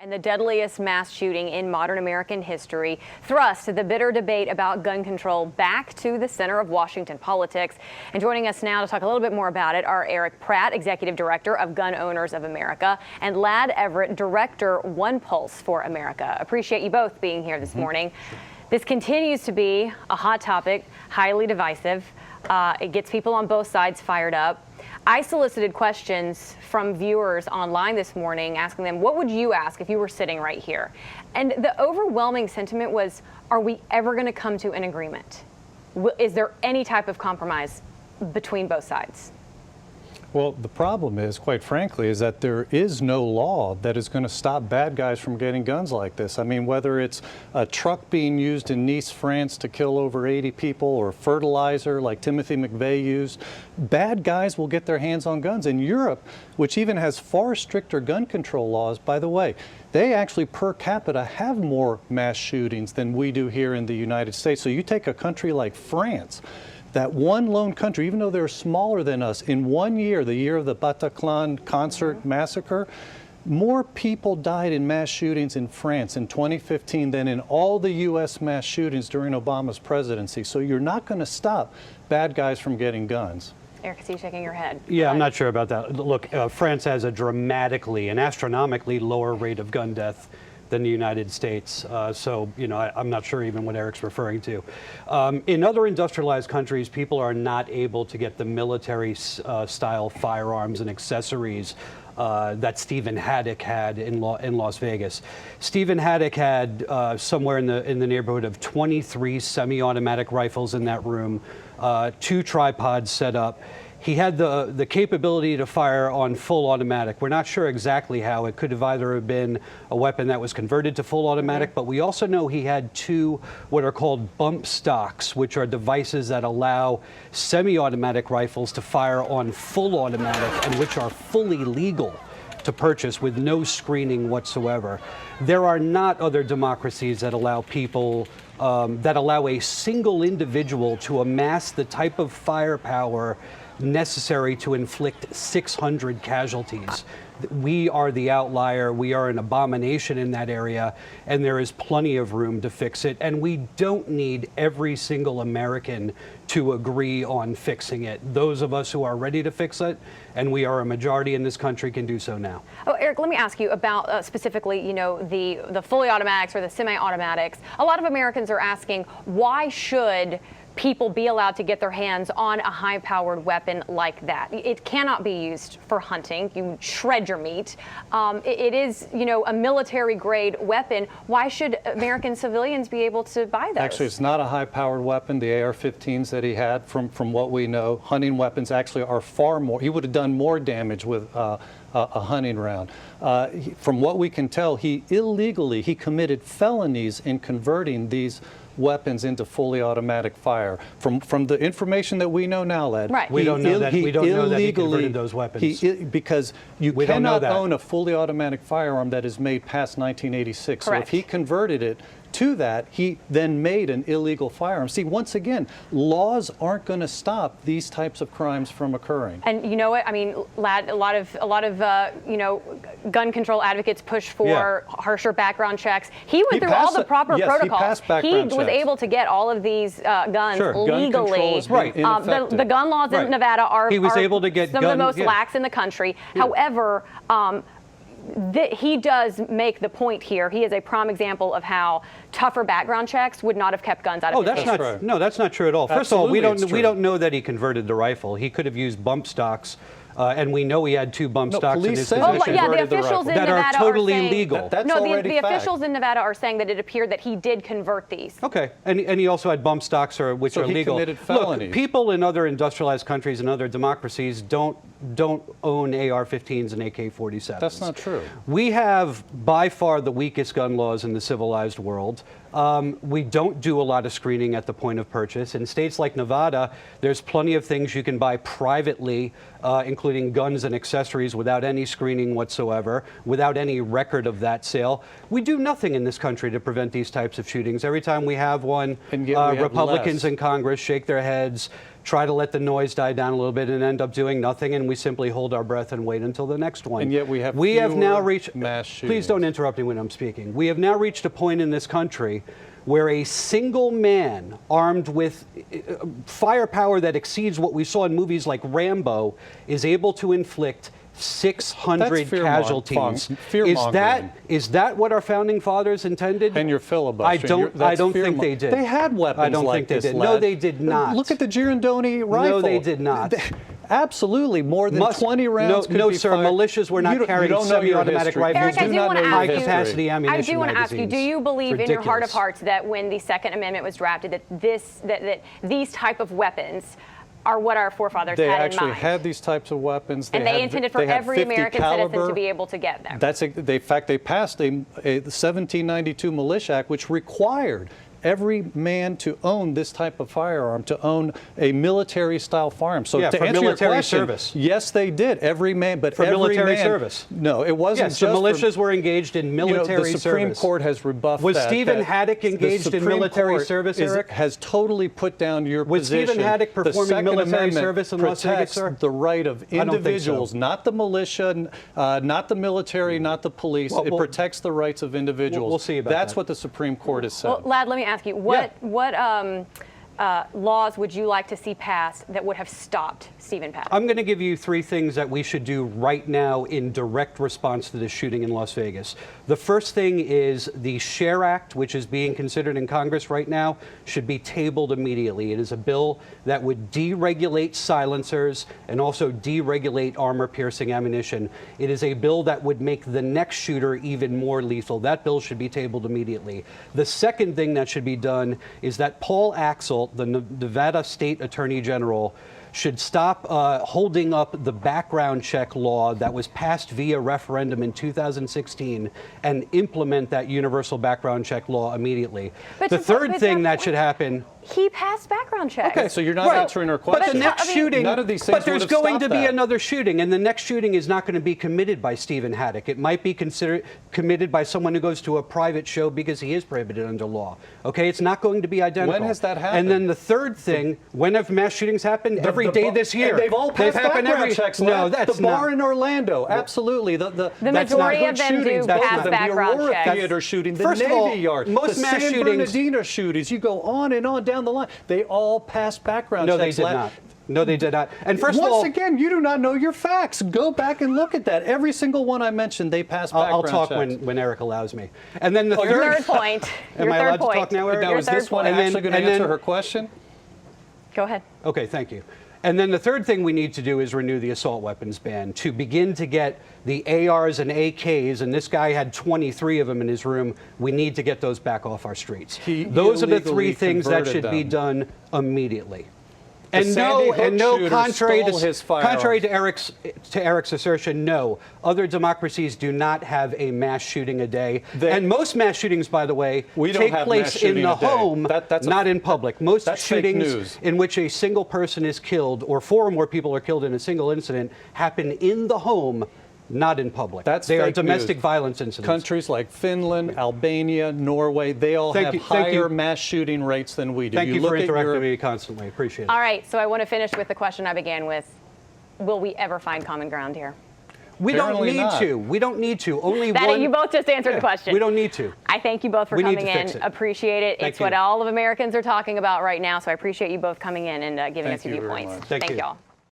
And the deadliest mass shooting in modern American history thrust the bitter debate about gun control back to the center of Washington politics. And joining us now to talk a little bit more about it are Erich Pratt, Executive Director of Gun Owners of America, and Ladd Everett, Director, One Pulse for America. Appreciate you both being here this morning. This continues to be a hot topic, highly divisive. It gets people on both sides fired up. I solicited questions from viewers online this morning asking them, what would you ask if you were sitting right here? And the overwhelming sentiment was, are we ever going to come to an agreement? Is there any type of compromise between both sides? Well, the problem is, quite frankly, is that there is no law that is going to stop bad guys from getting guns like this. I mean, whether it's a truck being used in Nice, France to kill over 80 people, or fertilizer like Timothy McVeigh used, bad guys will get their hands on guns. In Europe, which even has far stricter gun control laws, by the way, they actually per capita have more mass shootings than we do here in the United States. So you take a country like France, that one lone country, even though they're smaller than us, in 1 year, the year of the Bataclan concert massacre, more people died in mass shootings in France in 2015 than in all the U.S. mass shootings during Obama's presidency. So you're not going to stop bad guys from getting guns. Eric, I see you shaking your head. Yeah, I'm not sure about that. Look, France has a dramatically and astronomically lower rate of gun death than the United States. So, you know, I'm not sure even what Eric's referring to. In other industrialized countries, people are not able to get the military style firearms and accessories that Stephen Haddock had in Las Vegas. Stephen Haddock had somewhere in the neighborhood of 23 semi-automatic rifles in that room, 2 tripods set up. He had the capability to fire on full automatic. We're not sure exactly how. It could have either been a weapon that was converted to full automatic, but we also know he had 2 what are called bump stocks, which are devices that allow semi-automatic rifles to fire on full automatic and which are fully legal to purchase with no screening whatsoever. There are not other democracies that allow people, that allow a single individual to amass the type of firepower necessary to inflict 600 casualties. We are the outlier. We are an abomination in that area, and there is plenty of room to fix it. And we don't need every single American to agree on fixing it. Those of us who are ready to fix it, and we are a majority in this country, can do so now. Oh, Eric, let me ask you about specifically, you know, the fully automatics or the semi-automatics. A lot of Americans are asking, why should people be allowed to get their hands on a high-powered weapon like that? It cannot be used for hunting. You shred your meat. It is, you know, a military-grade weapon. Why should American civilians be able to buy those? Actually, it's not a high-powered weapon. The AR-15s that he had, from what we know, hunting weapons actually are far more. He would have done more damage with a hunting round. From what we can tell, he committed felonies in converting these weapons into fully automatic fire. From the information that we know now, Ladd, right. We don't know that he converted those weapons. Because you cannot own a fully automatic firearm that is made past 1986. Correct. So if he converted it to that, he then made an illegal firearm. See, once again, laws aren't going to stop these types of crimes from occurring. And you know what? I mean, Ladd, a lot of you know, gun control advocates push for harsher background checks. He went through all the proper protocols. He was able to get all of these guns legally. Right. The gun laws in Nevada are able to get some of the most lax in the country. However, he does make the point here. He is a prime example of how tougher background checks would not have kept guns out of his hands. No, that's not true at all. First of all, we don't know that he converted the rifle. He could have used bump stocks. And we know he had 2 bump stocks in his possession the officials in Nevada are totally saying, legal. The officials in Nevada are saying that it appeared that he did convert these. Okay, and he also had bump stocks, which are legal. Committed felonies. Look, people in other industrialized countries and other democracies don't own AR-15s and AK-47s. That's not true. We have by far the weakest gun laws in the civilized world. We don't do a lot of screening at the point of purchase. In states like Nevada, there's plenty of things you can buy privately, including guns and accessories, without any screening whatsoever, without any record of that sale. We do nothing in this country to prevent these types of shootings. Every time we have one, Republicans in Congress shake their heads, try to let the noise die down a little bit and end up doing nothing, and we simply hold our breath and wait until the next one. And yet we have now reached mass shootings. Please don't interrupt me when I'm speaking. We have now reached a point in this country where a single man armed with firepower that exceeds what we saw in movies like Rambo is able to inflict 600 casualties. Is that what our founding fathers intended? And you're filibustering. I don't think they did. They had weapons I don't like think they this, did. lad. No, they did not. Look at the Girondoni rifle. No, they did not. Absolutely, more than 20 rounds could no, be sir. fired. Militias were not carrying semi-automatic rifles. Eric, I do want to ask you, high-capacity ammunition I do want to ask you, do you believe in your heart of hearts that when the Second Amendment was drafted, that these type of weapons are what our forefathers had in mind? They actually had these types of weapons. And they intended for every American citizen to be able to get them. In fact, they passed a 1792 Militia Act, which required every man to own this type of firearm, to own a military-style firearm. So yeah, to for answer military your question, service. Yes, they did. Every man, but for every military man, service. No, it wasn't. Yes, just the militias were engaged in military service. The Supreme Court has rebuffed was that. Stephen Haddock engaged in military service, Eric? Has totally put down your position. Was Stephen Haddock performing military service in Las Vegas, sir? The right of individuals, not the militia, not the military, not the police. It protects the rights of individuals. We'll see about that. That's what the Supreme Court has said. Well, Lad, let me ask you, what laws would you like to see passed that would have stopped Stephen Paddock? I'm going to give you 3 things that we should do right now in direct response to this shooting in Las Vegas. The first thing is the SHARE Act, which is being considered in Congress right now, should be tabled immediately. It is a bill that would deregulate silencers and also deregulate armor-piercing ammunition. It is a bill that would make the next shooter even more lethal. That bill should be tabled immediately. The second thing that should be done is that Paul Axel, the Nevada State Attorney General, should stop holding up the background check law that was passed via referendum in 2016 and implement that universal background check law immediately. But the third thing that should happen... He passed background checks. Okay, so you're not answering our question. But the next shooting, none of these things but there's would have going to stopped be that. another shooting, and the next shooting is not going to be committed by Stephen Haddock. It might be committed by someone who goes to a private show because he is prohibited under law. Okay, it's not going to be identical. When has that happened? And then the third thing, when have mass shootings happened? Every day this year. And they've all passed background checks. No, that's the bar in Orlando. Absolutely. The majority of them do pass background the Aurora checks. Theater shooting, the First of Navy all, Yard, most the mass San shootings- Bernardino shootings. You go on and on down the line. They all pass background No, checks. they did not. No, they did not. And first Once of all, again, you do not know your facts. Go back and look at that. Every single one I mentioned, they pass background checks. I'll talk when Eric allows me. And then the third point. Am I allowed to talk now, Eric? Now, is this one actually going to answer her question? Go ahead. Okay, thank you. And then the third thing we need to do is renew the assault weapons ban to begin to get the ARs and AKs, and this guy had 23 of them in his room. We need to get those back off our streets. Those are the 3 things that should be done immediately. And no, contrary to Eric's assertion, no, other democracies do not have a mass shooting a day. And most mass shootings, by the way, take place in the home, not in public. Most shootings in which a single person is killed or 4 or more people are killed in a single incident happen in the home, not in public. They are domestic violence incidents. Countries like Finland, Albania, Norway, they all have higher mass shooting rates than we do. Thank you for interacting with me constantly. Appreciate it. All right, so I want to finish with the question I began with. Will we ever find common ground here? We don't need to. We don't need to. Only one. You both just answered the question. We don't need to. I thank you both for coming in. Appreciate it. It's what all of Americans are talking about right now, so I appreciate you both coming in and giving us your viewpoints. Thank you all.